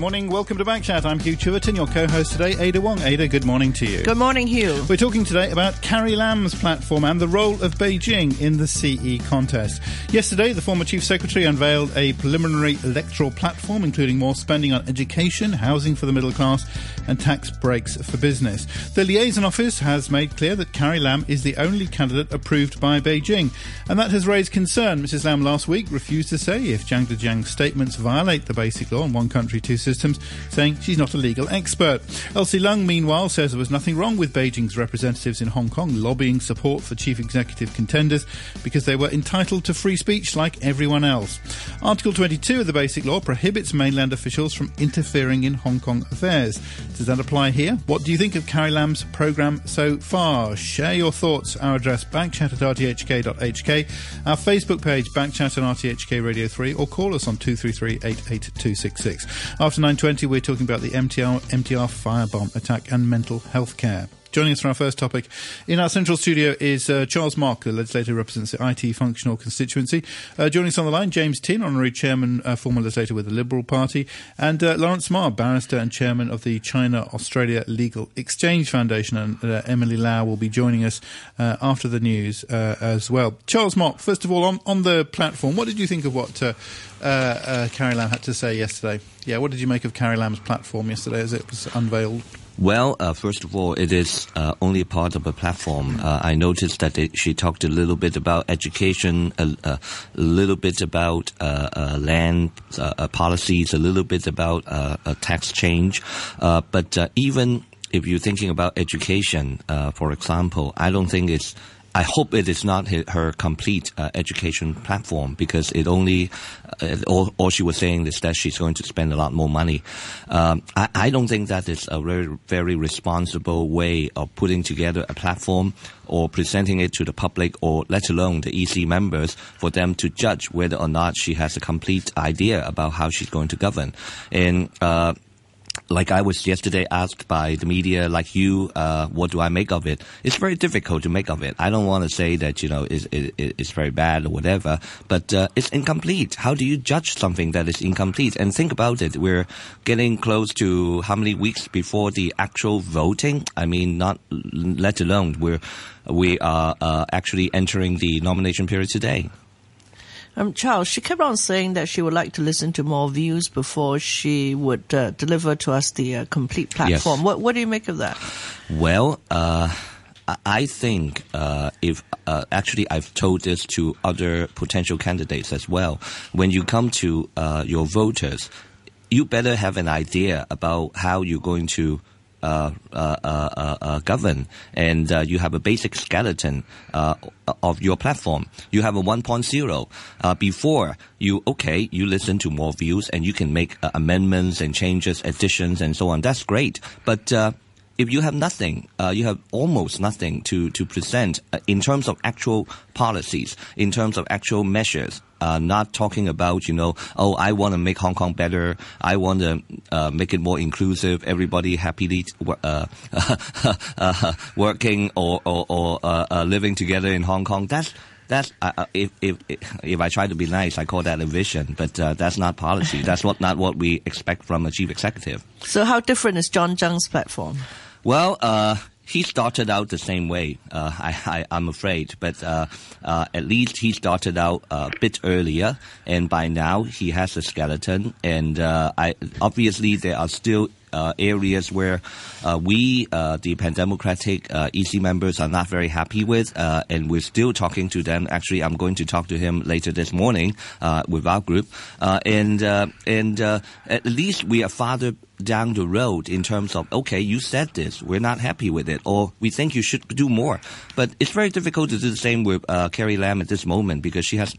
morning. Welcome to Backchat. I'm Hugh Chewerton, your co-host today, Ada Wong. Ada, good morning to you. Good morning, Hugh. We're talking today about Carrie Lam's platform and the role of Beijing in the CE contest. Yesterday, the former Chief Secretary unveiled a preliminary electoral platform, including more spending on education, housing for the middle class, and tax breaks for business. The liaison office has made clear that Carrie Lam is the only candidate approved by Beijing, and that has raised concern. Mrs. Lam last week refused to say if Jiang Dejiang's statements violate the Basic Law on one country, two systems, saying she's not a legal expert. Elsie Lung, meanwhile, says there was nothing wrong with Beijing's representatives in Hong Kong lobbying support for chief executive contenders because they were entitled to free speech like everyone else. Article 22 of the Basic Law prohibits mainland officials from interfering in Hong Kong affairs. Does that apply here? What do you think of Carrie Lam's programme so far? Share your thoughts. Our address, backchat@rthk.hk. Our Facebook page, Backchat on RTHK Radio 3, or call us on 233-88266. After 9:20, we're talking about the MTR firebomb attack and mental health care. Joining us for our first topic in our central studio is Charles Mark, the legislator who represents the IT functional constituency. Joining us on the line, James Tin, honorary chairman, former legislator with the Liberal Party, and Lawrence Ma, barrister and chairman of the China-Australia Legal Exchange Foundation. And Emily Lau will be joining us after the news as well. Charles Mark, first of all, on the platform, what did you think of what Carrie Lam had to say yesterday? Yeah, what did you make of Carrie Lam's platform yesterday as it was unveiled? Well, first of all, it is only a part of a platform. I noticed that she talked a little bit about education, a little bit about land policies, a little bit about a tax change. But even if you're thinking about education, for example, I hope it is not her complete education platform, because it only all she was saying is that she's going to spend a lot more money. I don't think that is a very, very responsible way of putting together a platform or presenting it to the public, or let alone the EC members, for them to judge whether or not she has a complete idea about how she's going to govern. And like I was yesterday asked by the media, like you, what do I make of it? It's very difficult to make of it. I don't want to say that, it's very bad or whatever, but it's incomplete. How do you judge something that is incomplete? And think about it. We're getting close to how many weeks before the actual voting? I mean, not let alone we are actually entering the nomination period today. Charles, she kept on saying that she would like to listen to more views before she would deliver to us the complete platform. Yes. What do you make of that? Well, I think actually I've told this to other potential candidates as well. When you come to your voters, you better have an idea about how you're going to govern, and you have a basic skeleton of your platform. You have a 1.0 before you listen to more views, and you can make amendments and changes, additions, and so on. That's great, but if you have nothing, you have almost nothing to present in terms of actual policies, in terms of actual measures. Not talking about, I want to make Hong Kong better. I want to make it more inclusive. Everybody happily working or living together in Hong Kong. That's if I try to be nice, I call that a vision. But that's not policy. That's not what we expect from a chief executive. So how different is John Tsang's platform? Well, he started out the same way, I'm afraid, but at least he started out a bit earlier, and by now he has a skeleton, and obviously there are still areas where we, the Pan-Democratic EC members, are not very happy with, and we're still talking to them. Actually, I'm going to talk to him later this morning with our group, and at least we are farther down the road in terms of, okay, you said this, we're not happy with it, or we think you should do more. But it's very difficult to do the same with Carrie Lam at this moment, because she has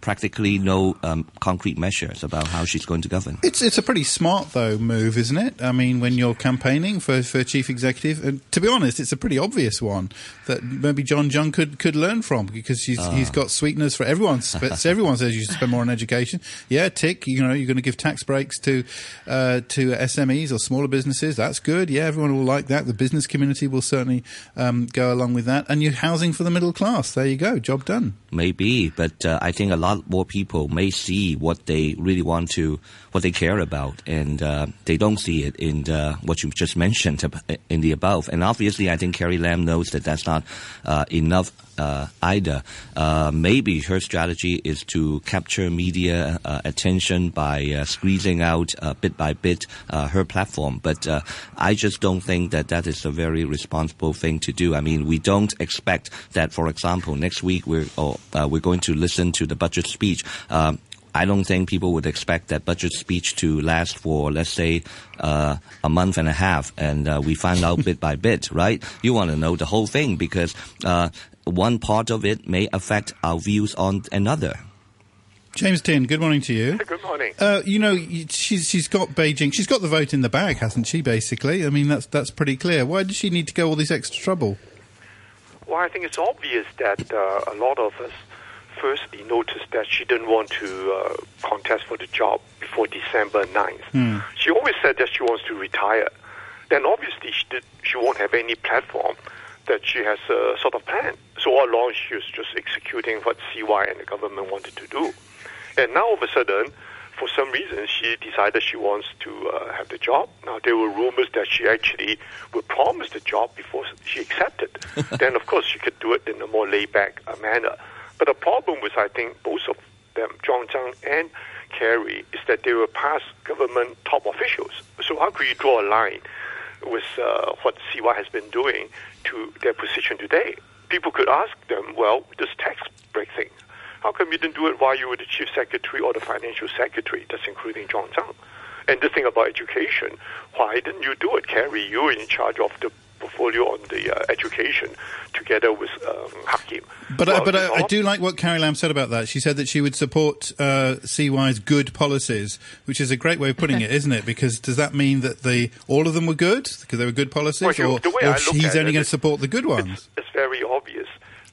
practically no concrete measures about how she's going to govern. It's a pretty smart, though, move, isn't it? I mean, when you're campaigning for chief executive, and to be honest, it's a pretty obvious one that maybe John Tsang could learn from, because he's got sweeteners for everyone. Everyone says you should spend more on education. Yeah, tick. You're going to give tax breaks to SMEs or smaller businesses. That's good. Yeah, everyone will like that. The business community will certainly go along with that. And you're housing for the middle class. There you go. Job done. Maybe, but I think a lot lot more people may see what they really want to, what they care about, and they don't see it in what you just mentioned in the above. And obviously, I think Carrie Lam knows that that's not enough either. Maybe her strategy is to capture media attention by squeezing out bit by bit her platform. But I just don't think that that is a very responsible thing to do. I mean, we don't expect that, for example, next week we're going to listen to the budget speech. I don't think people would expect that budget speech to last for, let's say, a month and a half, and we find out bit by bit, right? You want to know the whole thing because one part of it may affect our views on another. James Tin, good morning to you. Good morning. She's got Beijing. She's got the vote in the bag, hasn't she, basically? I mean, that's pretty clear. Why does she need to go all this extra trouble? Well, I think it's obvious that a lot of us firstly noticed that she didn't want to contest for the job before December 9th. She always said that she wants to retire. Then obviously she won't have any platform that she has a sort of plan. So all along she was just executing what CY and the government wanted to do. And now all of a sudden, for some reason, she decided she wants to have the job. Now, there were rumors that she actually would promise the job before she accepted. Then, of course, she could do it in a more laid-back manner. But the problem with, I think, both of them, Zhang Zhang and Carrie, is that they were past government top officials. So how could you draw a line with what CY has been doing to their position today? People could ask them, well, this tax break thing, how come you didn't do it while you were the chief secretary or the financial secretary? That's including Zhang Zhang. And the thing about education, why didn't you do it, Carrie? You were in charge of the portfolio on the education together with Hakim. But I do like what Carrie Lam said about that. She said that she would support CY's good policies, which is a great way of putting it, isn't it? Because does that mean that all of them were good because they were good policies, or he's only going to support the good ones? It's very obvious.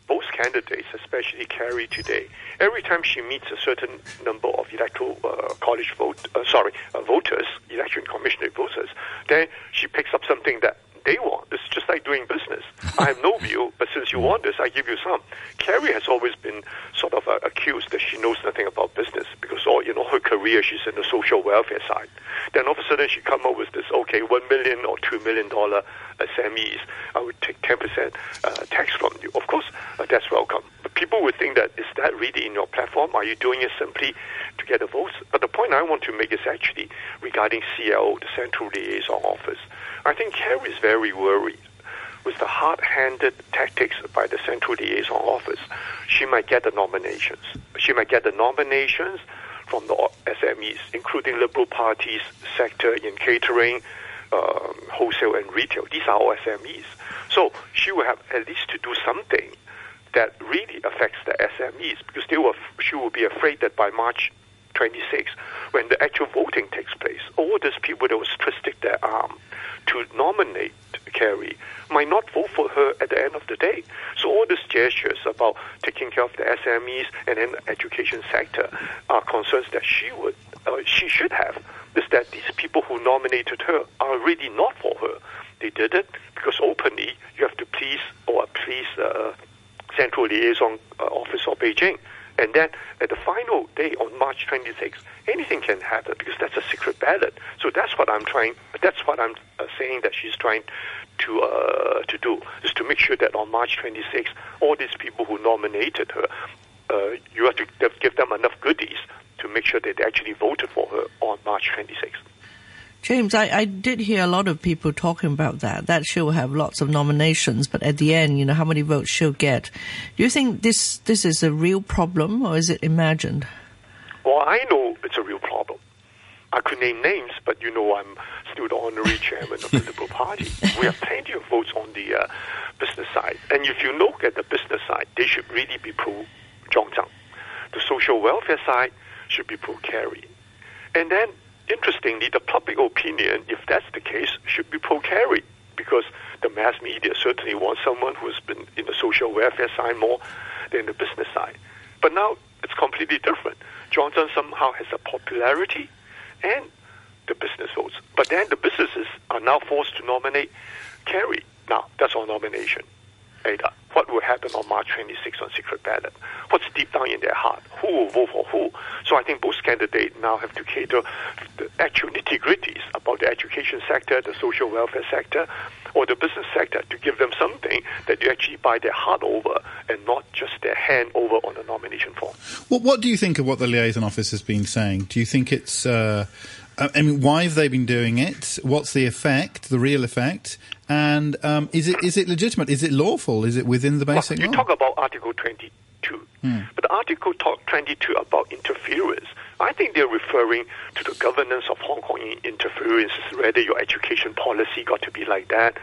Both candidates, especially Carrie today, every time she meets a certain number of electoral college voters, election commissioner voters, then she picks up something that they want. It's just like doing business. I have no view, but since you want this, I give you some. Carrie has always been sort of accused that she knows nothing about business because her career she's in the social welfare side. Then all of a sudden she come up with this, okay, $1 million or $2 million SMEs, I would take 10% tax from you. Of course, that's welcome. But people would think that, is that really in your platform? Are you doing it simply to get the votes? But the point I want to make is actually regarding CLO, the Central Liaison Office. I think Carrie is very worried with the hard-handed tactics by the Central Liaison Office. She might get the nominations. She might get the nominations from the SMEs, including Liberal Party's sector in catering, wholesale and retail. These are all SMEs. So she will have at least to do something that really affects the SMEs because she will be afraid that by March 26, when the actual voting takes place, all these people that was twisting their arm to nominate Carrie might not vote for her at the end of the day. So all these gestures about taking care of the SMEs and then the education sector are concerns that she should have. Is that these people who nominated her are really not for her. They did it because openly you have to please Central Liaison Office of Beijing. And then at the final day on March 26th, anything can happen because that's a secret ballot. So that's what I'm saying that she's trying to do, is to make sure that on March 26th, all these people who nominated her, you have to give them enough goodies to make sure that they actually voted for her on March 26th. James, I did hear a lot of people talking about that she'll have lots of nominations, but at the end, how many votes she'll get. Do you think this is a real problem, or is it imagined? Well, I know it's a real problem. I could name names, but I'm still the honorary chairman of the Liberal Party. We have plenty of votes on the business side. And if you look at the business side, they should really be pro-Zhang Zhang. The social welfare side should be pro-Carrie. And then, interestingly, the public opinion, if that's the case, should be pro-Carrie because the mass media certainly wants someone who's been in the social welfare side more than the business side. But now it's completely different. Zhang Zhang somehow has a popularity and the business votes. But then the businesses are now forced to nominate Carrie. Now, that's our nomination. Ada, what what will happen on March 26th on secret ballot. What's deep down in their heart? Who will vote for who? So I think both candidates now have to cater the actual nitty-gritties about the education sector, the social welfare sector, or the business sector to give them something that you actually buy their heart over and not just their hand over on the nomination form. Well, what do you think of what the liaison office has been saying? Do you think it's... why have they been doing it? What's the effect, the real effect? And is it legitimate? Is it lawful? Is it within the basic law? You talk about Article 22. But Article 22 about interference, I think they're referring to the governance of Hong Kong in interference, whether your education policy got to be like that,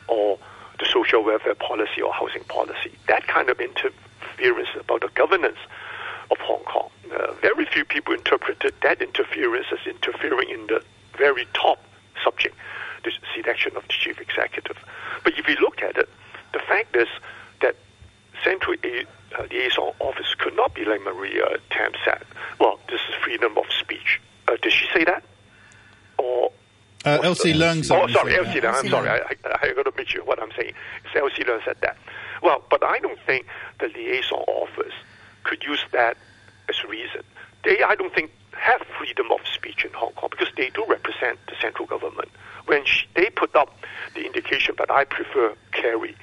or the social welfare policy or housing policy. That kind of interference about the governance of Hong Kong. Very few people interpreted that interference as interfering in the very top subject, the selection of the chief executive. But if you look at it, the fact is that Central Liaison Office could not be like Maria Tam said. Well, this is freedom of speech. Did she say that? Or Elsie Leung. Oh, sorry, Elsie Leung. I'm sorry. I got to make sure what I'm saying. It's Elsie Leung said that. Well, but I don't think the Liaison Office could use that as reason. I don't think, have freedom of speech in Hong Kong because they do represent the central government. When they put up the indication, but I prefer Kerry,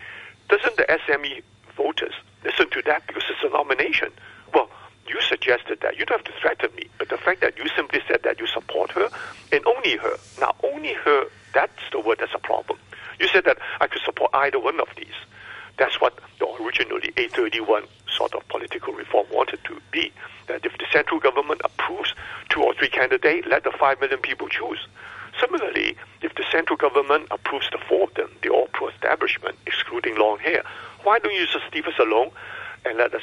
doesn't the SME voters listen to that because it's a nomination? Well, you suggested that. You don't have to threaten me. But the fact that you simply said that you support her and only her. Now, only her, that's the word that's a problem. You said that I could support either one of these. That's what the originally 831 sort of political reform wanted to be. That if the central government approves 2 or 3 candidates, let the 5 million people choose. Similarly, if the central government approves the 4 of them, the all pro-establishment, excluding long hair, why don't you just leave us alone and let us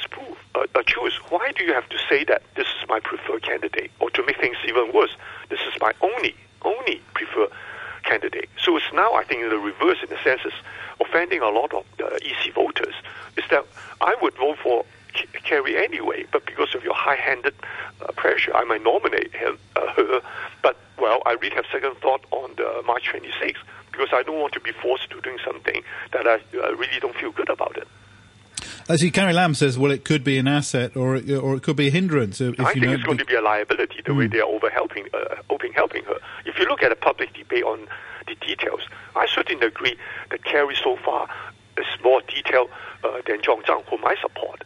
choose? Why do you have to say that this is my preferred candidate? Or to make things even worse, this is my only preferred candidate. So it's now, I think, in the reverse, in the sense, it's offending a lot of the EC voters, is that I would vote for Kerry anyway, but because of your high-handed pressure, I might nominate her. But, well, I really have second thought on the March 26th because I don't want to be forced to doing something that I really don't feel good about it. See, Carrie Lam says, well, it could be an asset or it could be a hindrance. I think it's going to be a liability, the way they are helping her. If you look at a public debate on the details, I certainly agree that Kerry so far is more detailed than Zhong Zhang, whom I support.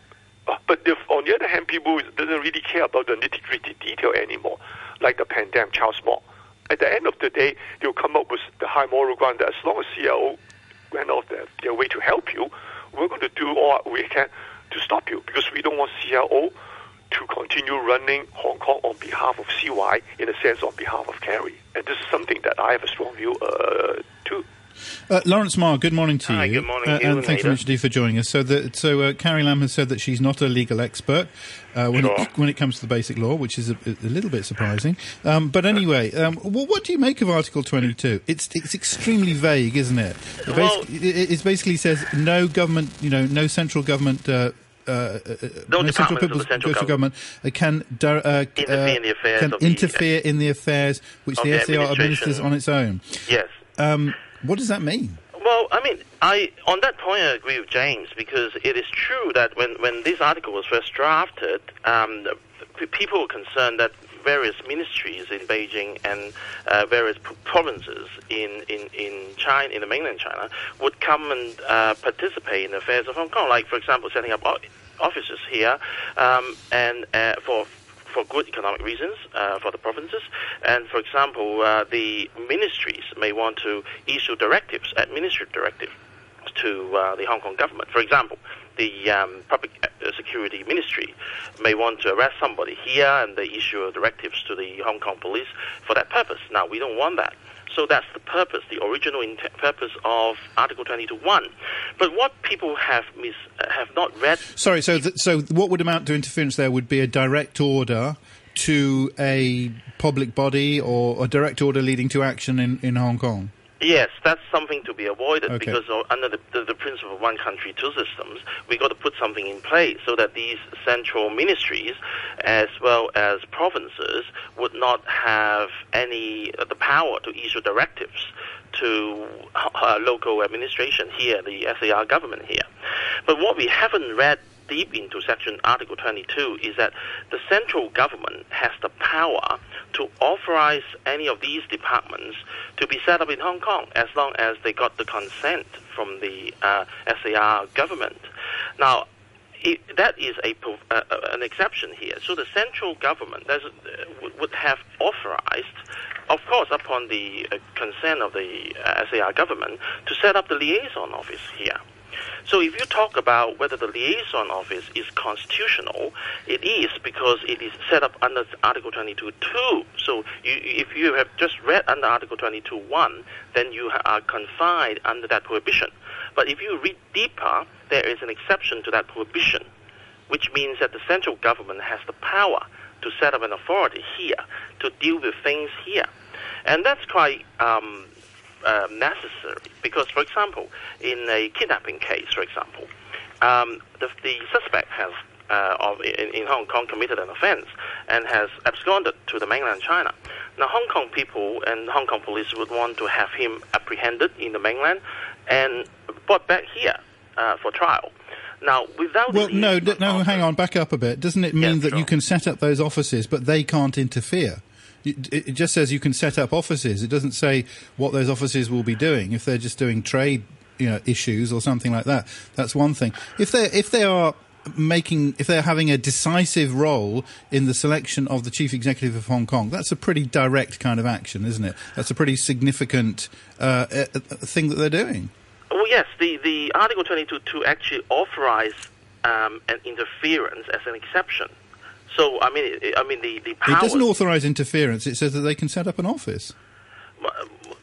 But if, on the other hand, people doesn't really care about the nitty-gritty detail anymore, like the pandemic, Charles Moore. At the end of the day, they'll come up with the high moral ground that as long as CLO went out their way to help you, we're going to do all we can to stop you because we don't want CLO to continue running Hong Kong on behalf of CY, in a sense on behalf of Kerry. And this is something that I have a strong view too. Lawrence Ma, good morning to you. Hi, good morning. And thanks very much indeed for joining us. So Carrie Lam has said that she's not a legal expert when it comes to the basic law, which is a little bit surprising. But anyway, what do you make of Article 22? It's extremely vague, isn't it? It basically says no government, no central government. No departments of the central government can interfere in the affairs which the SAR administers on its own. Yes. What does that mean? Well, I mean, on that point I agree with James because it is true that when this article was first drafted, people were concerned that various ministries in Beijing and various provinces in China, in the mainland China, would come and participate in the affairs of Hong Kong. Like, for example, setting up offices here and for good economic reasons for the provinces. And, for example, the ministries may want to issue directives, administrative directives, to the Hong Kong government. For example, the Public Security Ministry may want to arrest somebody here and they issue directives to the Hong Kong police for that purpose. Now, we don't want that. So that's the purpose, the original purpose of Article 22(1). But what people have not read... Sorry, so what would amount to interference there would be a direct order to a public body or a direct order leading to action in Hong Kong? Yes, that's something to be avoided because under the principle of one country, two systems, we got to put something in place so that these central ministries as well as provinces would not have the power to issue directives to local administration here, the SAR government here. But what we haven't read deep into Article 22 is that the central government has the power to authorize any of these departments to be set up in Hong Kong as long as they got the consent from the SAR government. Now, that is an exception here. So the central government would have authorized, of course, upon the consent of the SAR government, to set up the liaison office here. So if you talk about whether the liaison office is constitutional, it is because it is set up under Article 22.2. So if you have just read under Article 22.1, then you are confined under that prohibition. But if you read deeper, there is an exception to that prohibition, which means that the central government has the power to set up an authority here to deal with things here. And that's quite necessary because, for example, in a kidnapping case, for example, the suspect has in Hong Kong committed an offense and has absconded to the mainland China. Now, Hong Kong people and Hong Kong police would want to have him apprehended in the mainland and brought back here for trial. Now, without hang on, back up a bit. Doesn't it mean that you can set up those offices, but they can't interfere? It just says you can set up offices. It doesn't say what those offices will be doing. If they're just doing trade, issues or something like that, that's one thing. If they're having a decisive role in the selection of the chief executive of Hong Kong, that's a pretty direct kind of action, isn't it? That's a pretty significant thing that they're doing. Well, yes, the Article 22.2 actually authorized an interference as an exception. So, I mean, the power... It doesn't authorize interference. It says that they can set up an office.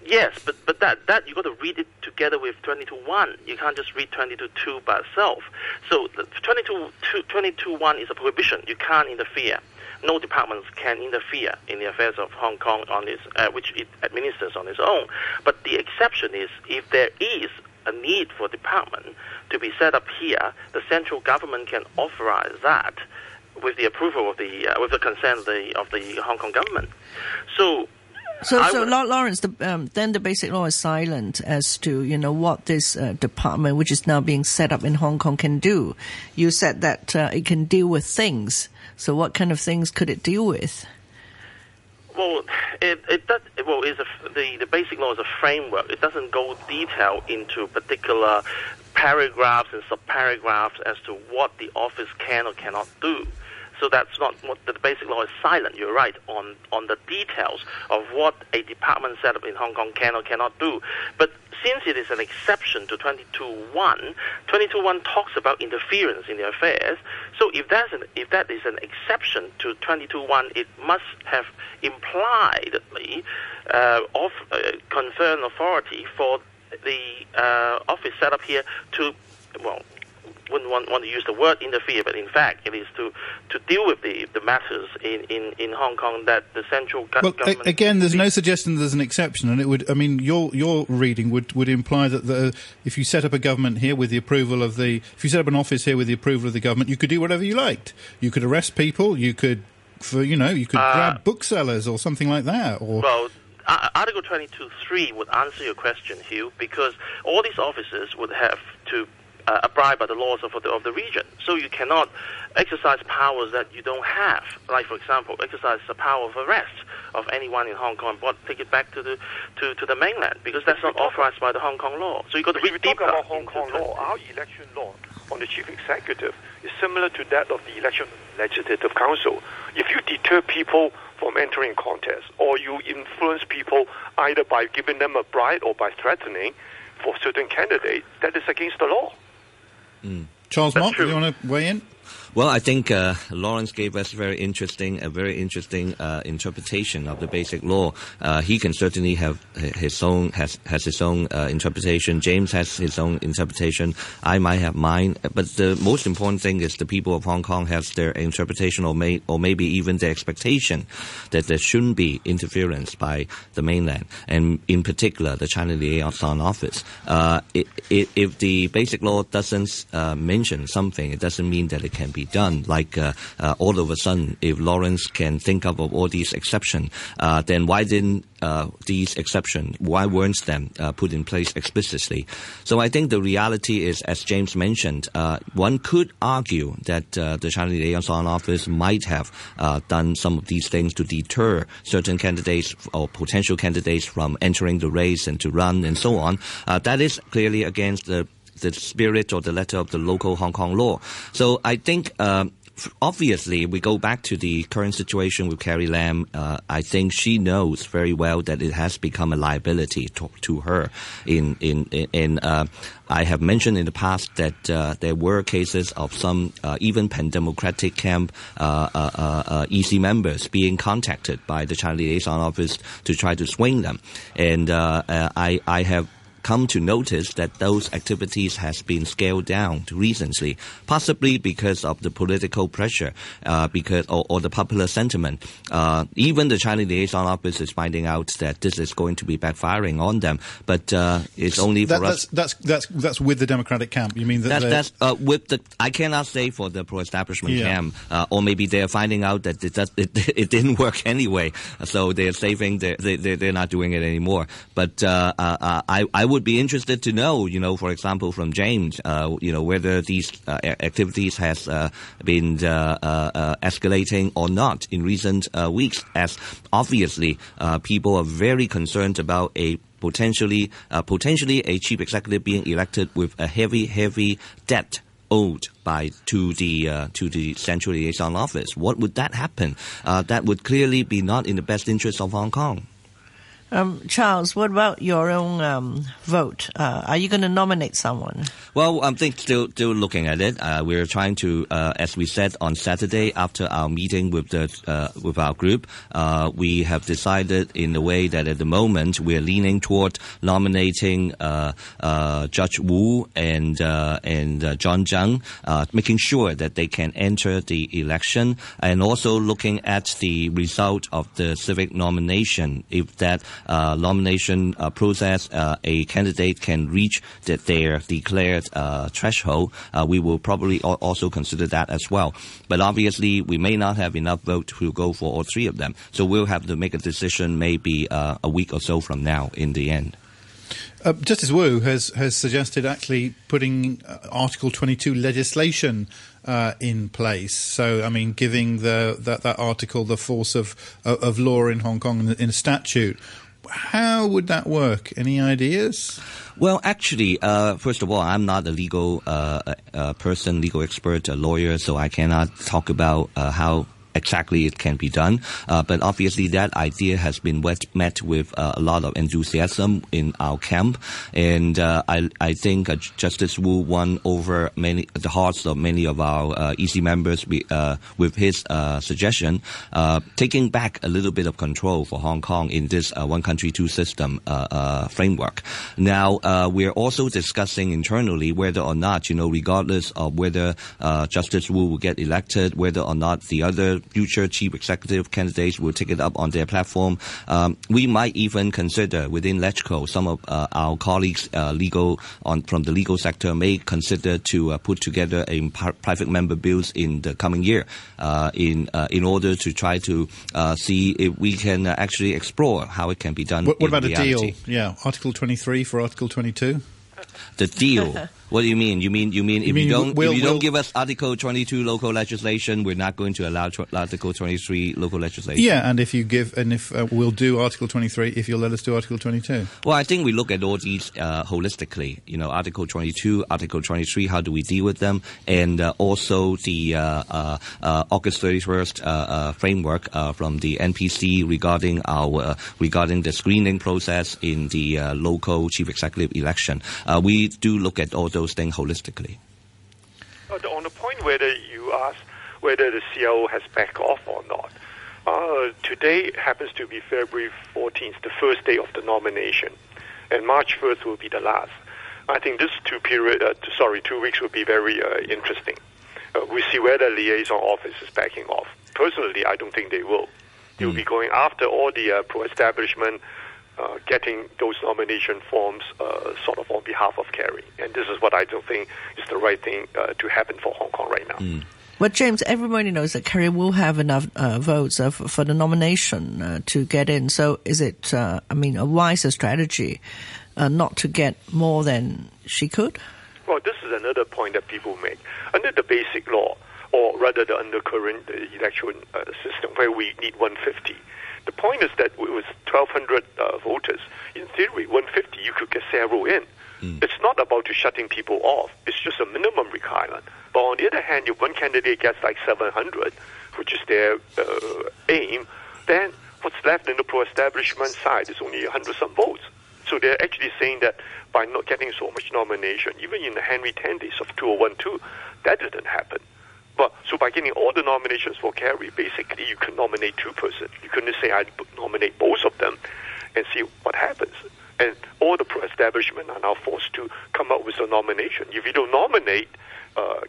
Yes, but that you got to read it together with 22.1. You can't just read 22.2 by itself. So, 22.1 is a prohibition. You can't interfere. No departments can interfere in the affairs of Hong Kong which it administers on its own. But the exception is if there is a need for a department to be set up here, the central government can authorize that with the approval of with the consent of the Hong Kong government. So Lawrence, then the basic law is silent as to what this department, which is now being set up in Hong Kong, can do. You said that it can deal with things. So what kind of things could it deal with? Well, the basic law is a framework. It doesn't go detail into particular paragraphs and subparagraphs as to what the office can or cannot do. So that's not what the basic law is silent. You're right on the details of what a department set up in Hong Kong can or cannot do. But since it is an exception to 22.1, 22.1 talks about interference in the affairs. So if that is an exception to 22.1, it must have impliedly confer an authority for the office set up here to, wouldn't want to use the word interfere, but in fact it is to deal with the matters in Hong Kong that the central government... Again, there's no suggestion there's an exception, and it would, your reading would imply that if you set up a government here with the approval of if you set up an office here with the approval of the government, you could do whatever you liked. You could arrest people, you could grab booksellers or something like that, or... Well, Article 22.3 would answer your question, Hugh, because all these officers would have to abide by the laws of the region. So you cannot exercise powers that you don't have. Like, for example, exercise the power of arrest of anyone in Hong Kong and take it back to the mainland, because that's not authorized by the Hong Kong law. So you got to read deeper. Talk about Hong Kong law. Our election law on the chief executive is similar to that of the election legislative council. If you deter people from entering contests, or you influence people either by giving them a bribe or by threatening for certain candidates, that is against the law. Charles Mott, do you want to weigh in? Well, I think Lawrence gave us a very interesting interpretation of the basic law. He can certainly have his own interpretation. James has his own interpretation. I might have mine. But the most important thing is the people of Hong Kong have their interpretation, or maybe even their expectation that there shouldn't be interference by the mainland, and in particular the China Liaison Office. If the basic law doesn't mention something, it doesn't mean that it can be be done. Like all of a sudden, if Lawrence can think up of all these exceptions, then why didn't these exceptions, why weren't them put in place explicitly? So I think the reality is, as James mentioned, one could argue that the China Liaison Office might have done some of these things to deter certain candidates or potential candidates from entering the race and to run and so on. That is clearly against the spirit or the letter of the local Hong Kong law. So I think obviously, we go back to the current situation with Carrie Lam. I think she knows very well that it has become a liability to her. I have mentioned in the past that there were cases of some even pan-democratic camp EC members being contacted by the China Liaison Office to try to swing them. And I have come to notice that those activities has been scaled down recently, possibly because of the political pressure, or the popular sentiment. Even the China Liaison Office is finding out that this is going to be backfiring on them, but it's only for us. That's with the Democratic camp. You mean that's with the? I cannot say for the pro-establishment camp, or maybe they're finding out that it didn't work anyway, so they're saving. They're not doing it anymore. But I would be interested to know, for example, from James, whether these activities has been escalating or not in recent weeks, as obviously people are very concerned about a potentially a chief executive being elected with a heavy debt owed to the Central Liaison Office. What would that happen? That would clearly be not in the best interest of Hong Kong. Charles, what about your own vote? Are you going to nominate someone? Well, I'm still looking at it. We're trying to, as we said on Saturday after our meeting with our group, we have decided in a way that at the moment we're leaning toward nominating Judge Wu and John Zhang, making sure that they can enter the election, and also looking at the result of the civic nomination. If that nomination process, a candidate can reach their declared threshold, we will probably also consider that as well. But obviously, we may not have enough vote to go for all three of them. So we'll have to make a decision maybe a week or so from now in the end. Justice Wu has suggested actually putting Article 22 legislation in place. So, I mean, giving that article the force of law in Hong Kong in a statute. How would that work? Any ideas? Well, actually, first of all, I'm not a legal person, legal expert, a lawyer, so I cannot talk about how exactly it can be done. But obviously that idea has been met with a lot of enthusiasm in our camp. And I think Justice Wu won over the hearts of many of our EC members with his suggestion, taking back a little bit of control for Hong Kong in this one country, two system framework. Now, we're also discussing internally whether or not, regardless of whether Justice Wu will get elected, whether or not the other future chief executive candidates will take it up on their platform. We might even consider within LegCo, some of our colleagues from the legal sector may consider to put together a private member bills in the coming year in order to try to see if we can actually explore how it can be done. What about reality. a deal? Yeah, Article 23 for Article 22? The deal. What do you mean? You mean if you don't give us Article 22 local legislation, we're not going to allow Article 23 local legislation? Yeah, and if we'll do Article 23 if you'll let us do Article 22. Well, I think we look at all these holistically. Article 22, Article 23, how do we deal with them? And also the August 31st framework from the NPC regarding the screening process in the local chief executive election. We do look at all those things holistically. On the point whether you ask whether the CIO has backed off or not, today happens to be February 14th, the first day of the nomination, and March 1st will be the last. I think this 2 weeks will be very interesting. We see whether the liaison office is backing off. Personally, I don't think they will. They'll be going after all the pro-establishment, getting those nomination forms sort of on behalf of Kerry. And this is what I don't think is the right thing to happen for Hong Kong right now. Well, James, everybody knows that Kerry will have enough votes for the nomination to get in. So is it, a wiser strategy not to get more than she could? Well, this is another point that people make. Under the basic law, or rather the undercurrent election system, where we need 150, the point is that with 1,200 voters, in theory, 150, you could get several in. It's not about shutting people off. It's just a minimum requirement. But on the other hand, if one candidate gets like 700, which is their aim, then what's left in the pro-establishment side is only 100-some votes. So they're actually saying that by not getting so much nomination, even in the Henry 10 days of 2012, that didn't happen. But so by getting all the nominations for Kerry, basically you can nominate two persons. You couldn't say I nominate both of them and see what happens. And all the pro-establishment are now forced to come up with a nomination. If you don't nominate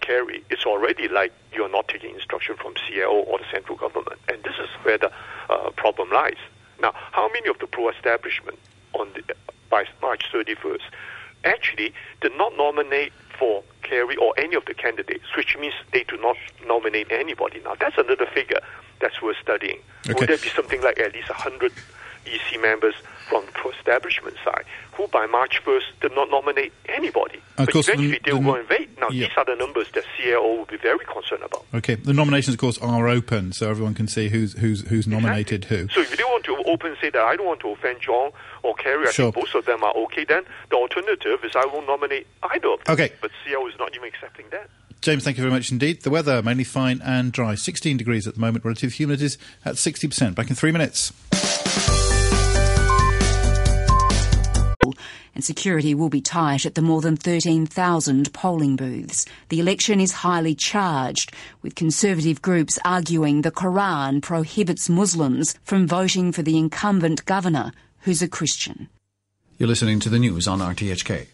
Kerry, it's already like you're not taking instruction from CLO or the central government. And this is where the problem lies. Now, how many of the pro-establishment by March 31st actually did not nominate for Kerry or any of the candidates, which means they do not nominate anybody. Now, that's another figure that's worth studying. Okay. Would there be something like at least 100 EC members from the pro-establishment side who by March 1st did not nominate anybody? But eventually they will go and vote. Now, these are the numbers that CLO will be very concerned about. Okay, the nominations, of course, are open, so everyone can see who's nominated who. So if they want to open, say that I don't want to offend John or Kerry, I think both of them are okay, then the alternative is I won't nominate either of them. Okay. But CLO is not even accepting that. James, thank you very much indeed. The weather, mainly fine and dry. 16 degrees at the moment, relative humidity is at 60%. Back in 3 minutes. And security will be tight at the more than 13,000 polling booths. The election is highly charged, with conservative groups arguing the Quran prohibits Muslims from voting for the incumbent governor, who's a Christian. You're listening to the news on RTHK.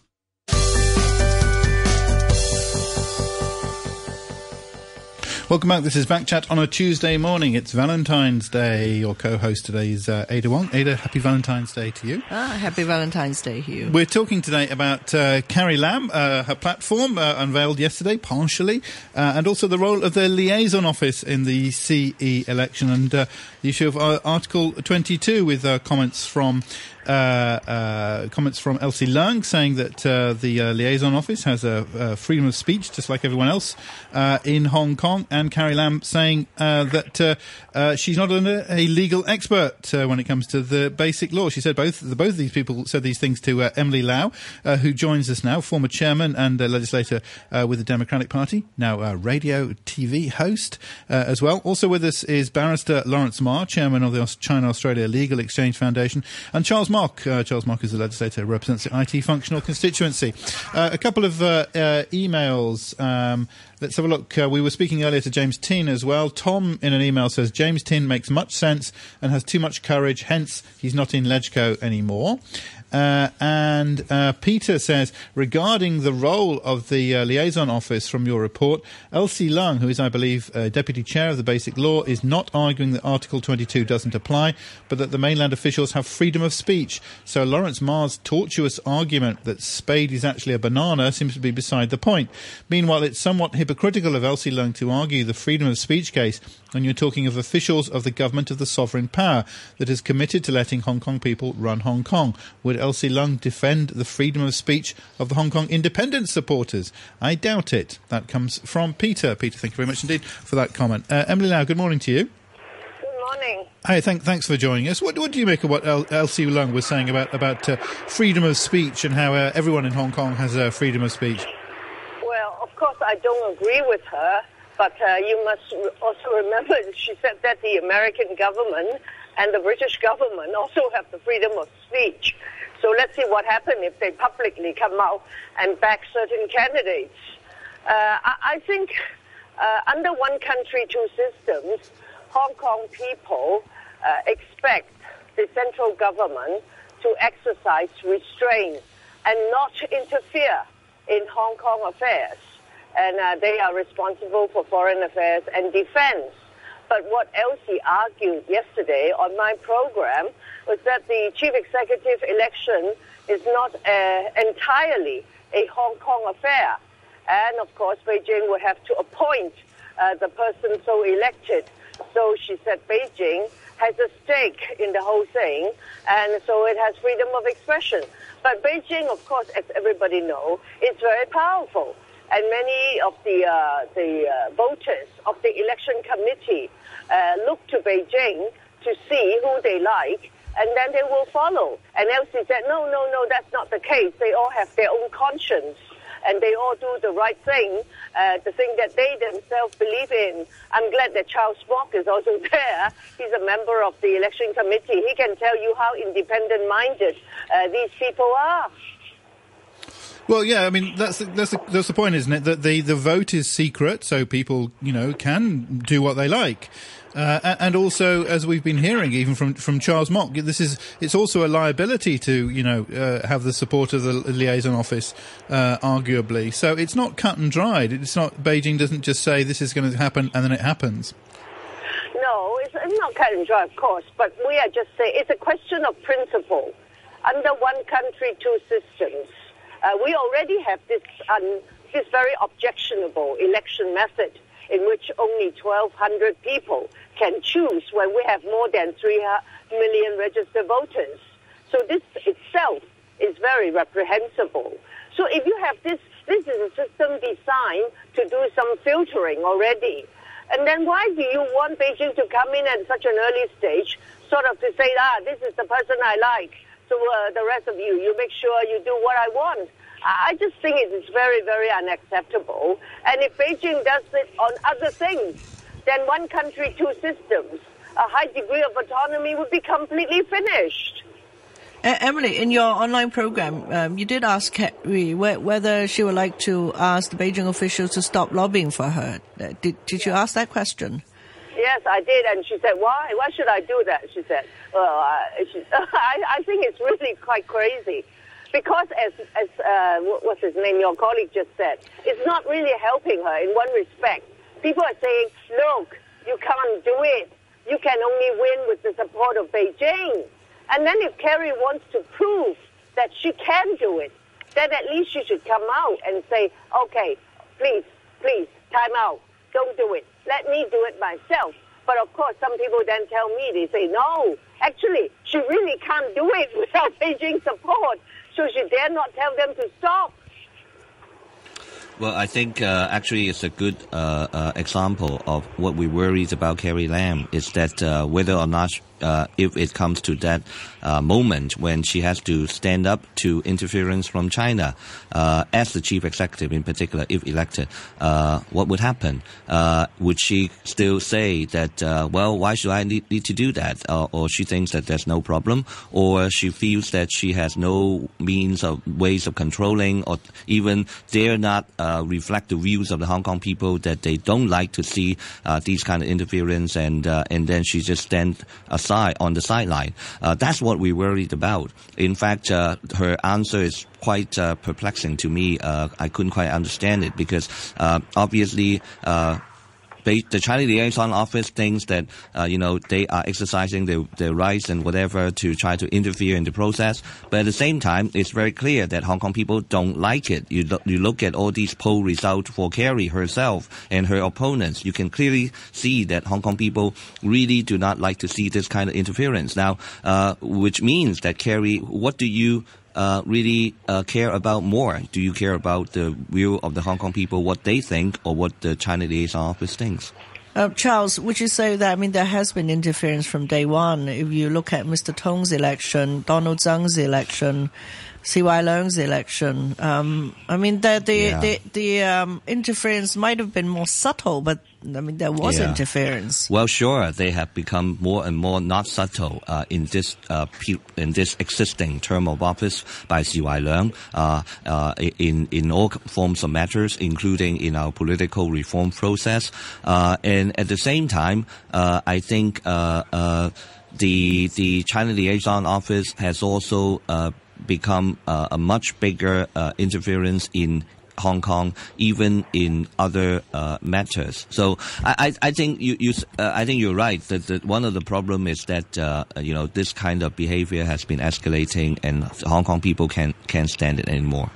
Welcome back. This is Backchat on a Tuesday morning. It's Valentine's Day. Your co-host today is Ada Wong. Ada, happy Valentine's Day to you. Happy Valentine's Day to you. We're talking today about Carrie Lam, her platform unveiled yesterday, partially, and also the role of the liaison office in the CE election, and the issue of Article 22 with comments from Elsie Leung saying that the liaison office has a freedom of speech just like everyone else in Hong Kong, and Carrie Lam saying that she's not a legal expert when it comes to the basic law. She said both of these people said these things to Emily Lau, who joins us now, former chairman and legislator with the Democratic Party, now radio TV host as well. Also with us is barrister Lawrence Ma, chairman of the China-Australia Legal Exchange Foundation, and Charles Mark. Charles Mark is the legislator who represents the IT functional constituency. A couple of emails. Let's have a look. We were speaking earlier to James Tin as well. Tom, in an email, says James Tin makes much sense and has too much courage, hence he's not in Legco anymore. And Peter says, regarding the role of the liaison office from your report, Elsie Leung, who is, I believe, deputy chair of the Basic Law, is not arguing that Article 22 doesn't apply, but that the mainland officials have freedom of speech. So Lawrence Ma's tortuous argument that Spade is actually a banana seems to be beside the point. Meanwhile, it's somewhat hypocritical of Elsie Leung to argue the freedom of speech case when you're talking of officials of the government of the sovereign power that is committed to letting Hong Kong people run Hong Kong. Would Elsie Leung defend the freedom of speech of the Hong Kong independence supporters? I doubt it. That comes from Peter. Peter, thank you very much indeed for that comment. Emily Lau, good morning to you. Good morning. Hi, thanks for joining us. What do you make of what Elsie Leung was saying about freedom of speech and how everyone in Hong Kong has freedom of speech? Well, of course, I don't agree with her, but you must also remember she said that the American government and the British government also have the freedom of speech. So let's see what happens if they publicly come out and back certain candidates. I think under one country, two systems, Hong Kong people expect the central government to exercise restraint and not interfere in Hong Kong affairs. And they are responsible for foreign affairs and defense. But what Elsie argued yesterday on my program was that the chief executive election is not entirely a Hong Kong affair. And, of course, Beijing will have to appoint the person so elected. So she said Beijing has a stake in the whole thing, and so it has freedom of expression. But Beijing, of course, as everybody knows, is very powerful. And many of the voters of the election committee look to Beijing to see who they like, and then they will follow. And Elsie said, no, that's not the case. They all have their own conscience, and they all do the right thing, the thing that they themselves believe in. I'm glad that Charles Mock is also there. He's a member of the election committee. He can tell you how independent-minded these people are. Well, yeah, I mean that's the point, isn't it? That the vote is secret, so people can do what they like, and also, as we've been hearing, even from Charles Mock, it's also a liability to have the support of the liaison office, arguably. So it's not cut and dried. It's not Beijing doesn't just say this is going to happen and then it happens. No, it's not cut and dry, of course, but we are just saying it's a question of principle. Under one country, two systems. We already have this very objectionable election method in which only 1,200 people can choose when we have more than 3 million registered voters. So this itself is very reprehensible. So if you have this is a system designed to do some filtering already. And then why do you want Beijing to come in at such an early stage, sort of to say, this is the person I like. So the rest of you make sure you do what I want. I just think it is very, very unacceptable. And if Beijing does it on other things, then one country, two systems, a high degree of autonomy would be completely finished. Emily, in your online program, you did ask Kerry whether she would like to ask the Beijing officials to stop lobbying for her. Did you ask that question? Yes, I did, and she said, why? Why should I do that? She said, well, I think it's really quite crazy. Because as what's his name, your colleague just said, it's not really helping her in one respect. People are saying, look, you can't do it. You can only win with the support of Beijing. And then if Kerry wants to prove that she can do it, then at least she should come out and say, okay, please, time out. Don't do it. Let me do it myself. But of course, some people then tell me, they say, no, actually, she really can't do it without Beijing support. So she dare not tell them to stop. Well, I think actually it's a good example of what we worried about Carrie Lam is that whether or not if it comes to that moment when she has to stand up to interference from China as the chief executive in particular, if elected, what would happen? Would she still say that, well, why should I need to do that? Or she thinks that there's no problem? Or she feels that she has no means of ways of controlling or even dare not reflect the views of the Hong Kong people that they don't like to see these kind of interference and then she just stands aside on the sideline. That's what we worried about. In fact, her answer is quite perplexing to me. I couldn't quite understand it because obviously the China Liaison Office thinks that, they are exercising their rights and whatever to try to interfere in the process. But at the same time, it's very clear that Hong Kong people don't like it. You look at all these poll results for Kerry herself and her opponents. You can clearly see that Hong Kong people really do not like to see this kind of interference. Now, which means that Kerry, what do you really care about more? Do you care about the view of the Hong Kong people, what they think, or what the China Liaison Office thinks? Charles, would you say that, there has been interference from day one? If you look at Mr. Tong's election, Donald Tsang's election, C.Y. Leung's election, the interference might have been more subtle, but there was interference. Well, sure, they have become more and more not subtle in this existing term of office by C.Y. Leung in all forms of matters, including in our political reform process. And at the same time, I think the China Liaison Office has also become a much bigger interference in Hong Kong, even in other matters. So I think I think you're right that one of the problem is that this kind of behavior has been escalating, and Hong Kong people can't stand it anymore.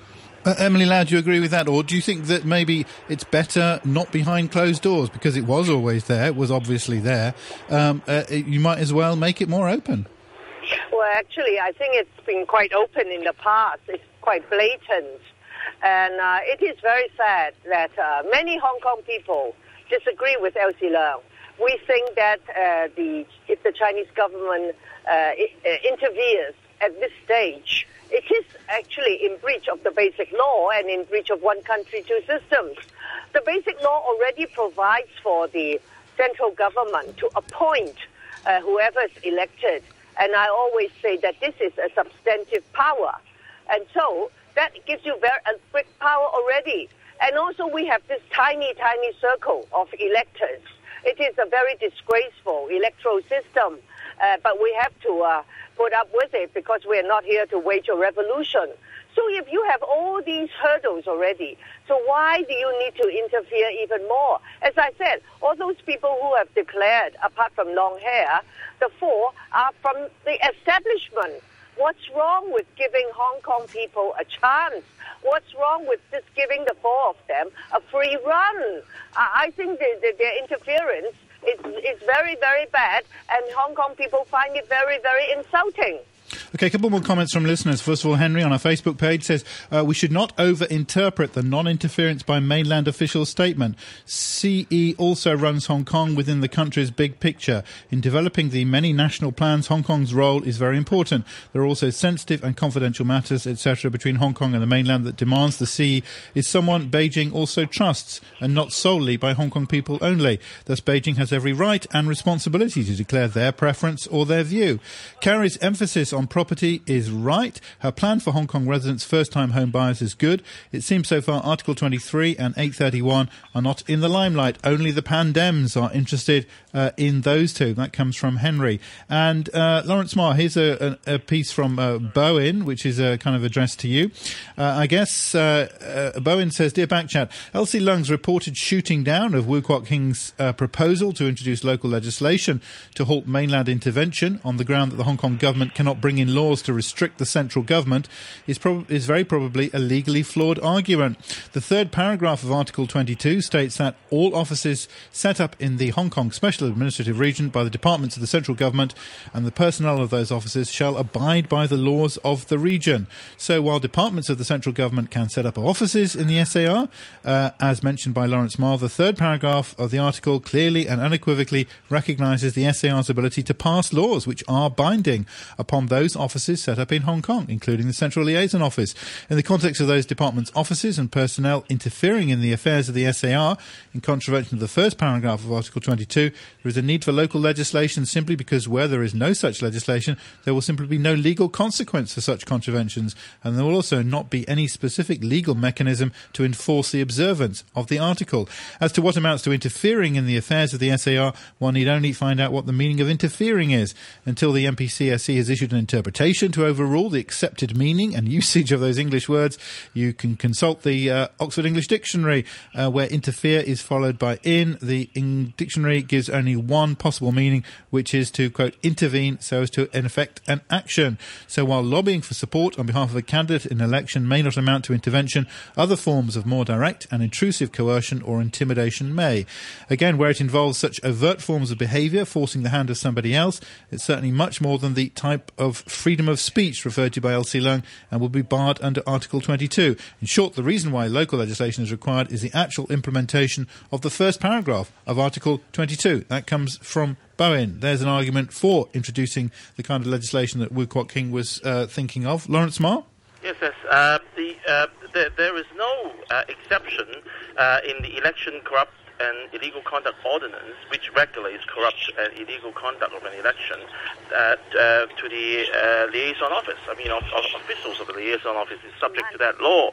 Emily Lau, do you agree with that? Or do you think that maybe it's better not behind closed doors because it was always there, it was obviously there, you might as well make it more open? Well, actually, I think it's been quite open in the past. It's quite blatant. And it is very sad that many Hong Kong people disagree with Elsie Leung. We think that if the Chinese government interferes at this stage, it is actually in breach of the Basic Law and in breach of one country, two systems. The Basic Law already provides for the central government to appoint whoever is elected. And I always say that this is a substantive power. And so that gives you a big power already. And also we have this tiny, tiny circle of electors. It is a very disgraceful electoral system, but we have to put up with it because we are not here to wage a revolution. So if you have all these hurdles already, so why do you need to interfere even more? As I said, all those people who have declared, apart from long hair, the four are from the establishment. What's wrong with giving Hong Kong people a chance? What's wrong with just giving the four of them a free run? I think their interference is very, very bad, and Hong Kong people find it very, very insulting. Okay, a couple more comments from listeners. First of all, Henry on our Facebook page says, we should not over-interpret the non-interference by mainland officials statement. CE also runs Hong Kong within the country's big picture. In developing the many national plans, Hong Kong's role is very important. There are also sensitive and confidential matters, etc., between Hong Kong and the mainland that demands the CE is someone Beijing also trusts, and not solely by Hong Kong people only. Thus, Beijing has every right and responsibility to declare their preference or their view. Carrie's emphasis on property is right. Her plan for Hong Kong residents' first-time home buyers is good. It seems so far Article 23 and 831 are not in the limelight. Only the pandems are interested in those two. That comes from Henry. And Lawrence Ma, here's a piece from Bowen, which is kind of addressed to you. I guess Bowen says, Dear Backchat, Elsie Leung's reported shooting down of Wu Kwok Hing's proposal to introduce local legislation to halt mainland intervention on the ground that the Hong Kong government cannot bring in laws to restrict the central government is very probably a legally flawed argument. The third paragraph of Article 22 states that all offices set up in the Hong Kong Special Administrative Region by the departments of the central government and the personnel of those offices shall abide by the laws of the region. So while departments of the central government can set up offices in the SAR, as mentioned by Lawrence Ma, the third paragraph of the article clearly and unequivocally recognises the SAR's ability to pass laws which are binding upon those offices set up in Hong Kong, including the Central Liaison Office. In the context of those departments' offices and personnel interfering in the affairs of the SAR, in contravention of the first paragraph of Article 22, there is a need for local legislation simply because where there is no such legislation, there will simply be no legal consequence for such contraventions, and there will also not be any specific legal mechanism to enforce the observance of the article. As to what amounts to interfering in the affairs of the SAR, one need only find out what the meaning of interfering is. Until the MPCSC has issued an interpretation to overrule the accepted meaning and usage of those English words, you can consult the Oxford English Dictionary, where interfere is followed by in. The dictionary gives only one possible meaning, which is to, quote, intervene so as to effect an action. So while lobbying for support on behalf of a candidate in an election may not amount to intervention, other forms of more direct and intrusive coercion or intimidation may. Again, where it involves such overt forms of behaviour, forcing the hand of somebody else, it's certainly much more than the type of freedom of speech referred to by Elsie Leung and will be barred under Article 22. In short, the reason why local legislation is required is the actual implementation of the first paragraph of Article 22. That comes from Bowen. There's an argument for introducing the kind of legislation that Wu Kwok Hing was thinking of. Lawrence Ma? Yes. There is no exception in the election corrupt and illegal conduct ordinance, which regulates corrupt and illegal conduct of an election, to the liaison office. I mean, officials of the liaison office is subject to that law.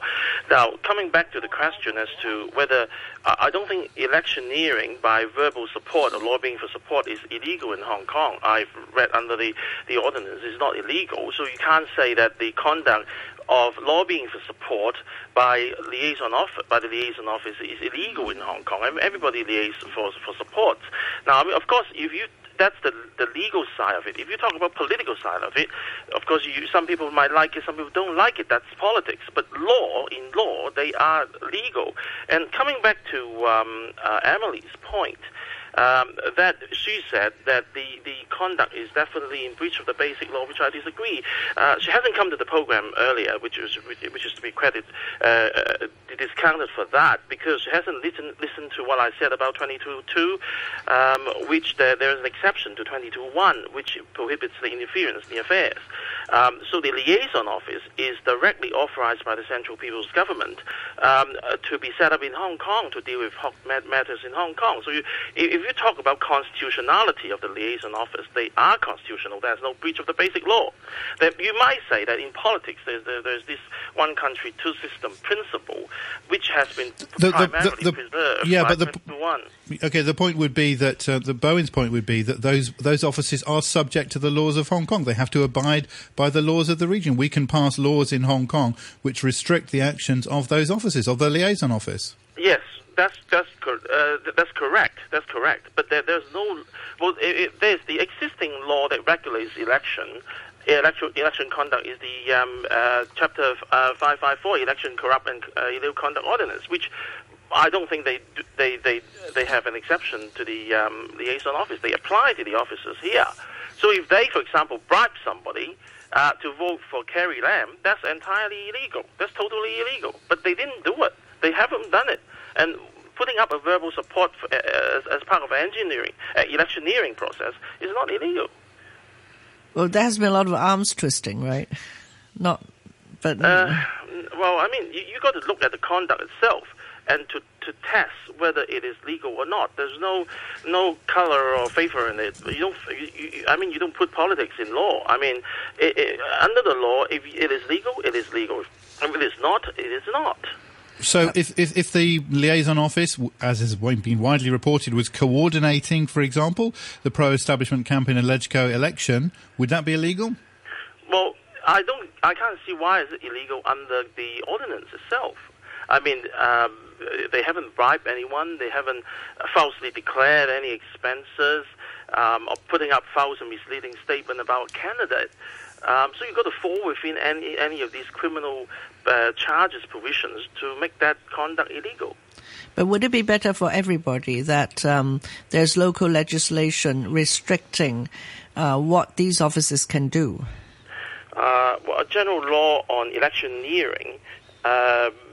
Now, coming back to the question as to whether I don't think electioneering by verbal support or lobbying for support is illegal in Hong Kong. I've read under the ordinance is not illegal, so you can't say that the conduct of lobbying for support by the liaison office is illegal in Hong Kong. Everybody liaises for support. Now, I mean, of course, if you that's the legal side of it. If you talk about political side of it, of course, some people might like it, some people don't like it. That's politics. But in law, they are legal. And coming back to Emily's point, that she said that the conduct is definitely in breach of the basic law, which I disagree. She hasn't come to the program earlier, which is to be discounted for that, because she hasn't listened to what I said about 22.2, which there is an exception to 22.1, which prohibits the interference in the affairs. So the liaison office is directly authorized by the Central People's Government to be set up in Hong Kong to deal with matters in Hong Kong. So if you talk about constitutionality of the liaison office, they are constitutional. There's no breach of the basic law. That you might say that in politics there's this one country, two system principle, which has been primarily preserved by 21. Okay, the point would be that the Bowen's point would be that those offices are subject to the laws of Hong Kong. They have to abide by the laws of the region. We can pass laws in Hong Kong which restrict the actions of those offices, of the liaison office. Yes. That's correct. That's correct. But there's no. Well, there's the existing law that regulates election conduct is the Chapter 554 Election Corrupt and Illegal Conduct Ordinance, which I don't think they have an exception to the liaison office. They apply to the officers here. So if they, for example, bribe somebody to vote for Carrie Lam, that's entirely illegal. That's totally illegal. But they didn't do it. They haven't done it. And putting up a verbal support as part of electioneering process is not illegal. Well, there has been a lot of arms twisting, right? Well, I mean, you got to look at the conduct itself and to test whether it is legal or not. There's no color or favor in it. You don't put politics in law. I mean, under the law, if it is legal, it is legal. If it is not, it is not. So if the liaison office, as has been widely reported, was coordinating, for example, the pro-establishment camp in a LegCo election, would that be illegal? Well, I can't see why is it illegal under the ordinance itself. I mean, they haven't bribed anyone. They haven't falsely declared any expenses or putting up false and misleading statement about a candidate. So you've got to fall within any of these criminal charges provisions to make that conduct illegal. But would it be better for everybody that there's local legislation restricting what these offices can do? Well, a general law on electioneering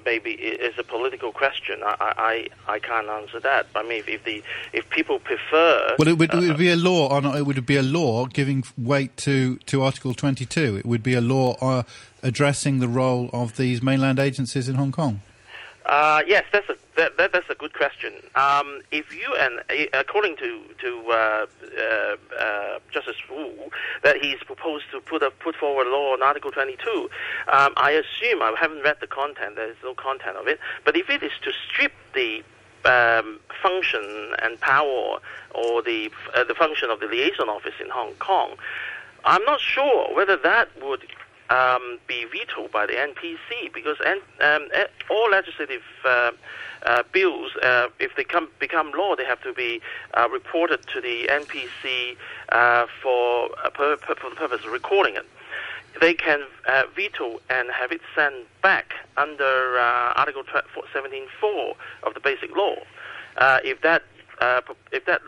maybe is a political question. I can't answer that. I mean, if people prefer, well, it would be a law it would be a law giving weight to Article 22. It would be a law addressing the role of these mainland agencies in Hong Kong. Yes, that's a good question. If you according to Justice Wu, that he's proposed to put forward a law on Article 22, I assume, I haven't read the content. There is no content of it. But if it is to strip the function and power or the function of the liaison office in Hong Kong, I'm not sure whether that would be vetoed by the NPC, because all legislative bills, if they become law, they have to be reported to the NPC for the purpose of recording it. They can veto and have it sent back under Article 17.4 of the Basic Law if that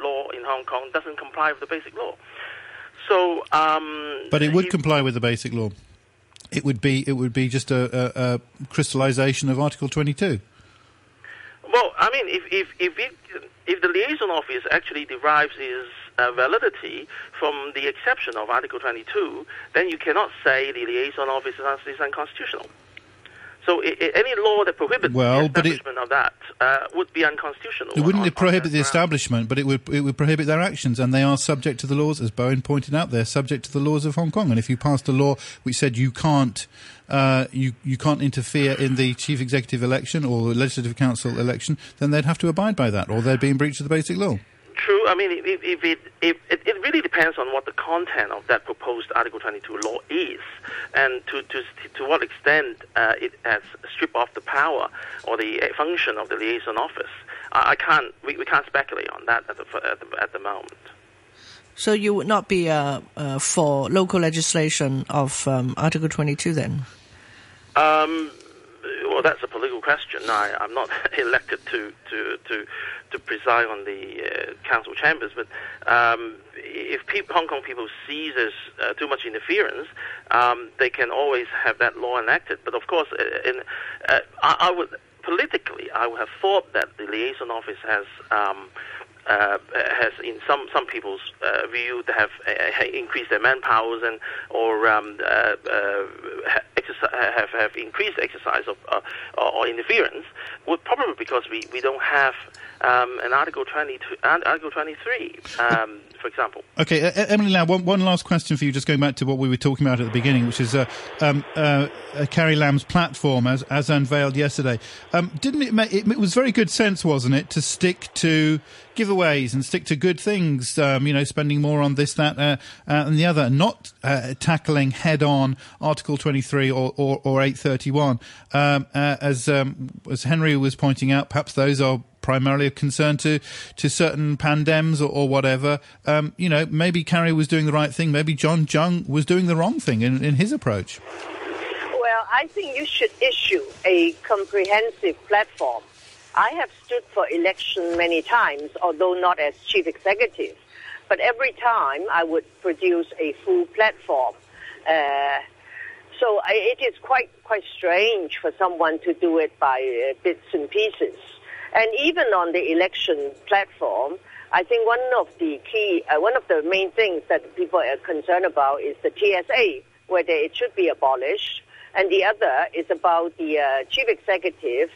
law in Hong Kong doesn't comply with the Basic Law. So, but it would comply with the Basic Law. It would be just a crystallization of Article 22. Well, I mean, if the liaison office actually derives its validity from the exception of Article 22, then you cannot say the liaison office is unconstitutional. So any law that prohibits the establishment of that would be unconstitutional. It wouldn't prohibit the establishment, but it would prohibit their actions, and they are subject to the laws, as Bowen pointed out. They're subject to the laws of Hong Kong, and if you passed a law which said you can't interfere in the chief executive election or the legislative council election, then they'd have to abide by that, or they'd be in breach of the basic law. True. I mean, it really depends on what the content of that proposed Article 22 law is, and to what extent it has stripped off the power or the function of the liaison office. We can't speculate on that at the moment. So you would not be for local legislation of Article 22 then? Well, that's a political question. I'm not elected to preside on the council chambers, but if Hong Kong people see there's too much interference, they can always have that law enacted. But of course, I would have thought that the liaison office has in some people's view to have increased their manpowers or have increased exercise or interference, would probably because we don't have an Article 23, for example. Okay, Emily Lau, one last question for you, just going back to what we were talking about at the beginning, which is Carrie Lam's platform as unveiled yesterday. Didn't it was very good sense, wasn't it, to stick to giveaways and stick to good things, spending more on this, that, and the other, and not tackling head-on Article 23 or 831. As Henry was pointing out, perhaps those are primarily of concern to certain pandems or whatever. Maybe Carrie was doing the right thing. Maybe John Jung was doing the wrong thing in his approach. Well, I think you should issue a comprehensive platform. I have stood for election many times, although not as chief executive. But every time I would produce a full platform. So it is quite strange for someone to do it by bits and pieces. And even on the election platform, I think one of the main things that people are concerned about is the TSA, whether it should be abolished. And the other is about the chief executive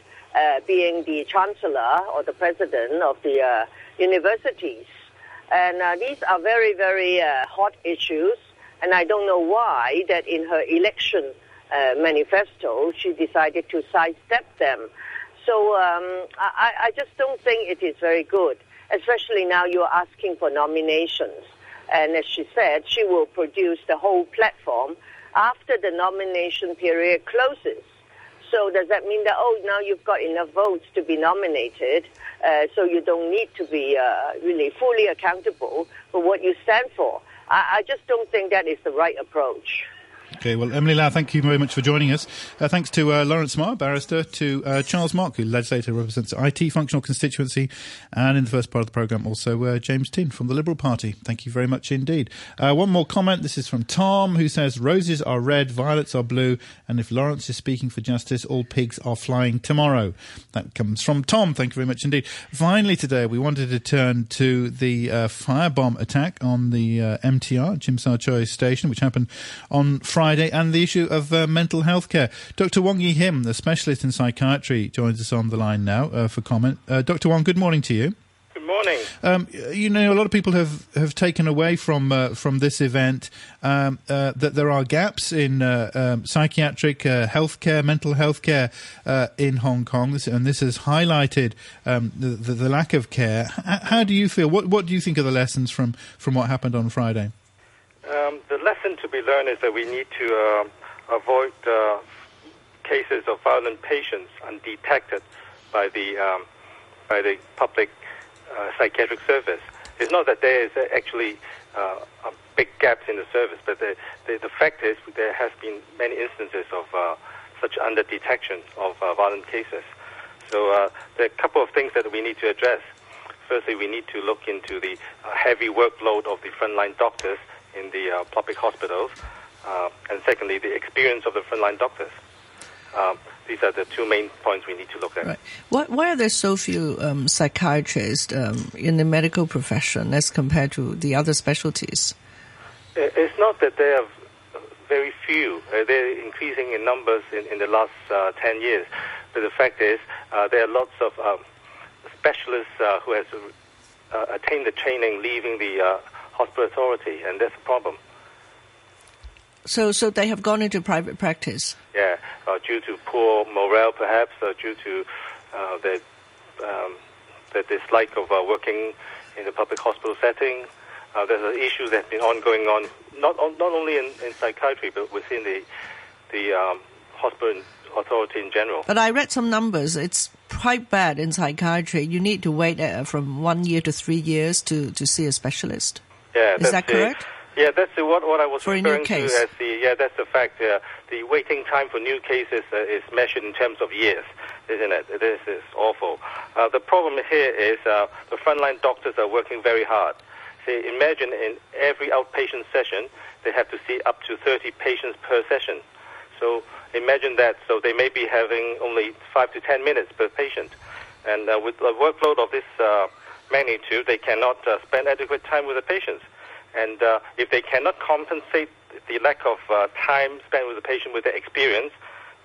being the chancellor or the president of the universities. And these are very, very hot issues. And I don't know why that in her election manifesto she decided to sidestep them. So I just don't think it is very good, especially now you're asking for nominations. And as she said, she will produce the whole platform after the nomination period closes. So does that mean that, now you've got enough votes to be nominated, so you don't need to be really fully accountable for what you stand for? I just don't think that is the right approach. Okay, well, Emily Lau, thank you very much for joining us. Thanks to Lawrence Ma, barrister, to Charles Mock, who legislator represents IT functional constituency, and in the first part of the programme also James Tin from the Liberal Party. Thank you very much indeed. One more comment. This is from Tom, who says, roses are red, violets are blue, and if Lawrence is speaking for justice, all pigs are flying tomorrow. That comes from Tom. Thank you very much indeed. Finally today, we wanted to turn to the firebomb attack on the MTR, Tsim Sha Tsui station, which happened on Friday, and the issue of mental health care. Dr. Wong Yi Him, the specialist in psychiatry, joins us on the line now for comment. Dr. Wong, good morning to you. Good morning. A lot of people have taken away from this event that there are gaps in psychiatric healthcare, mental health care in Hong Kong, and this has highlighted the lack of care. How do you feel? What do you think are the lessons from what happened on Friday? The lesson to be learned is that we need to avoid cases of violent patients undetected by the public psychiatric service. It's not that there is actually big gaps in the service, but the fact is there has been many instances of such under-detection of violent cases. So there are a couple of things that we need to address. Firstly, we need to look into the heavy workload of the frontline doctors in the public hospitals, and secondly, the experience of the frontline doctors. These are the two main points we need to look at. Right. Why are there so few psychiatrists in the medical profession as compared to the other specialties? It's not that there are very few. They're increasing in numbers in the last 10 years. But the fact is, there are lots of specialists who have attained the training leaving the hospital authority, and that's a problem. So they have gone into private practice? Yeah, due to poor morale, perhaps, due to the dislike of working in the public hospital setting. There's an issue that's been ongoing not only in psychiatry, but within the hospital authority in general. But I read some numbers. It's quite bad in psychiatry. You need to wait from 1 year to 3 years to see a specialist. Yeah, is that correct? Yeah, that's what I was for referring a new case. to as that's the fact. The waiting time for new cases is measured in terms of years, isn't it? This is awful. The problem here is the frontline doctors are working very hard. See, imagine in every outpatient session, they have to see up to 30 patients per session. So imagine that. So they may be having only 5 to 10 minutes per patient. And with a workload of this magnitude, they cannot spend adequate time with the patients. And if they cannot compensate the lack of time spent with the patient with their experience,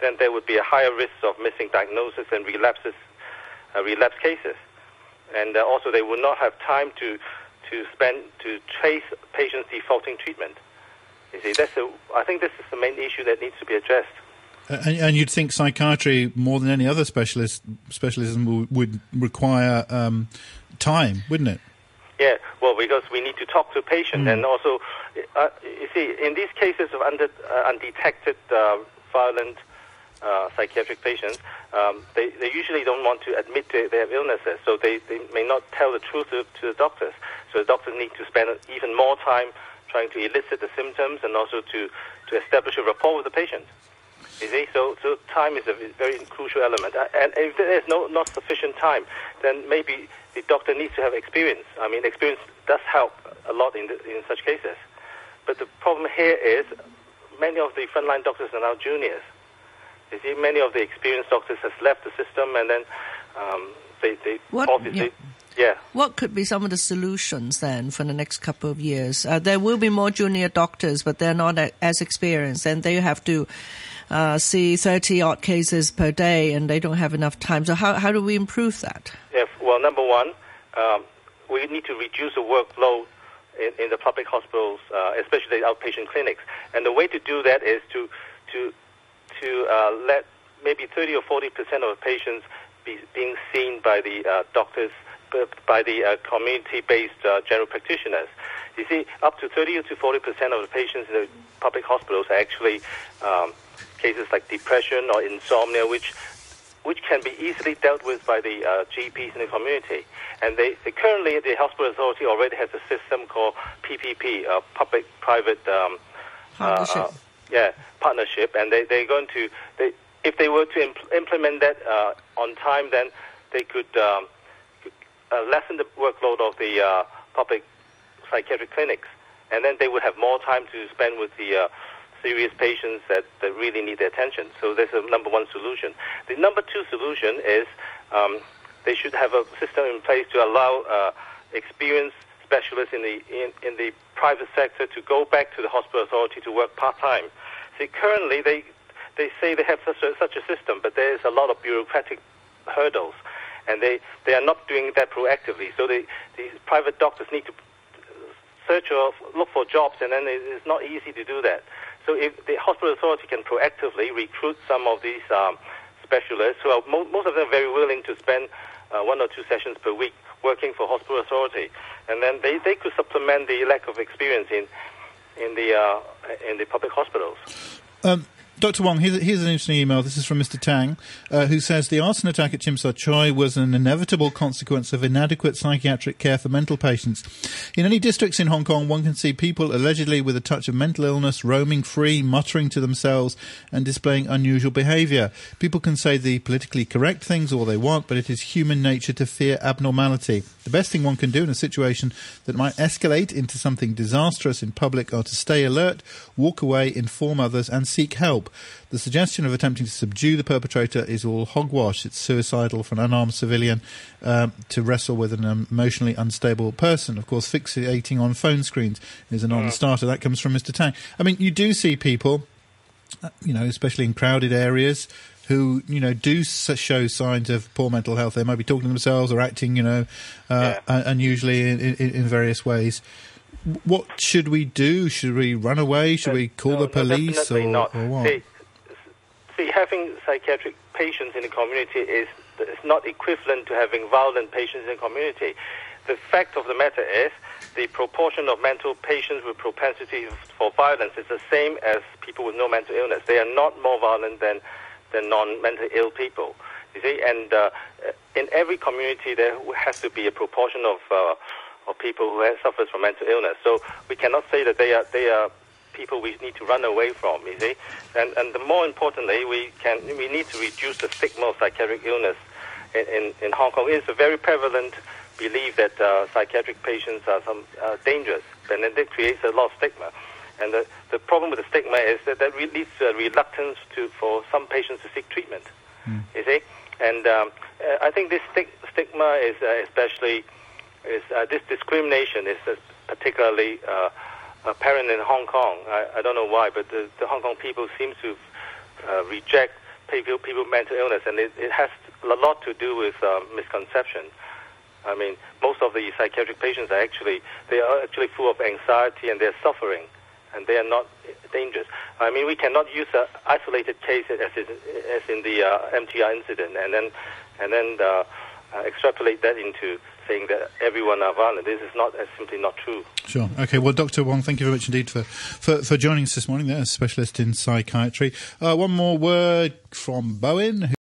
then there would be a higher risk of missing diagnosis and relapse cases. And also they will not have time to trace patients defaulting treatment. You see, I think this is the main issue that needs to be addressed. And you'd think psychiatry, more than any other specialism, would require time, wouldn't it? Yeah, well, because we need to talk to patients, and also, you see, in these cases of undetected violent psychiatric patients, they usually don't want to admit they have illnesses, so they may not tell the truth to the doctors. So the doctors need to spend even more time trying to elicit the symptoms and also to establish a rapport with the patient. You see, so time is a very crucial element. And if there is not sufficient time, then maybe the doctor needs to have experience. I mean, experience does help a lot in such cases. But the problem here is many of the frontline doctors are now juniors. You see, many of the experienced doctors have left the system, and then they obviously... Yeah. What could be some of the solutions then for the next couple of years? There will be more junior doctors, but they're not as experienced, and they have to see 30-odd cases per day, and they don't have enough time. So how do we improve that? Yeah, well, number one, we need to reduce the workload in the public hospitals, especially the outpatient clinics. And the way to do that is to let maybe 30 or 40% of the patients being seen by the doctors, by the community-based general practitioners. You see, up to 30 to 40% of the patients in the public hospitals are actually cases like depression or insomnia, which can be easily dealt with by the GPs in the community. And they currently, the Hospital Authority already has a system called PPP, public-private partnership. And they're going to, if they were to implement that on time, then they could lessen the workload of the public psychiatric clinics, and then they would have more time to spend with the serious patients that really need their attention. So that's the number one solution. The number two solution is they should have a system in place to allow experienced specialists in the private sector to go back to the Hospital Authority to work part-time. See, currently they say they have such a system, but there is a lot of bureaucratic hurdles, and they are not doing that proactively. So these private doctors need to search or look for jobs, and then it's not easy to do that. So if the Hospital Authority can proactively recruit some of these specialists, who are most of them very willing to spend 1 or 2 sessions per week working for Hospital Authority, and then they could supplement the lack of experience in the public hospitals. Dr. Wong, here's an interesting email. This is from Mr. Tang, who says, the arson attack at Chim Sa Choi was an inevitable consequence of inadequate psychiatric care for mental patients. In any districts in Hong Kong, one can see people allegedly with a touch of mental illness roaming free, muttering to themselves and displaying unusual behaviour. People can say the politically correct things all they want, but it is human nature to fear abnormality. The best thing one can do in a situation that might escalate into something disastrous in public are to stay alert, walk away, inform others and seek help. The suggestion of attempting to subdue the perpetrator is all hogwash. It's suicidal for an unarmed civilian to wrestle with an emotionally unstable person. Of course, fixating on phone screens is a non-starter. That comes from Mr. Tang. I mean, you do see people, especially in crowded areas, who, do show signs of poor mental health. They might be talking to themselves or acting, unusually in various ways. What should we do? Should we run away? Should we call the police? Definitely not. Or what? See, having psychiatric patients in the community is not equivalent to having violent patients in the community. The fact of the matter is the proportion of mental patients with propensity for violence is the same as people with no mental illness. They are not more violent than non-mentally ill people. You see, and in every community there has to be a proportion of or people who suffer from mental illness. So we cannot say that they are people we need to run away from, you see. And more importantly, we need to reduce the stigma of psychiatric illness in Hong Kong. It's a very prevalent belief that psychiatric patients are dangerous, and then that creates a lot of stigma. And the problem with the stigma is that leads to a reluctance for some patients to seek treatment, you see. And I think this stigma is this discrimination is particularly apparent in Hong Kong. I don't know why, but the Hong Kong people seem to reject people with mental illness, and it has a lot to do with misconception. I mean, most of the psychiatric patients are actually full of anxiety, and they're suffering, and they are not dangerous. I mean, we cannot use an isolated case as in the MTR incident, and then extrapolate that into saying that everyone are violent. This is simply not true. Sure. Okay. Well, Dr. Wong, thank you very much indeed for joining us this morning. There, a specialist in psychiatry. One more word from Bowen.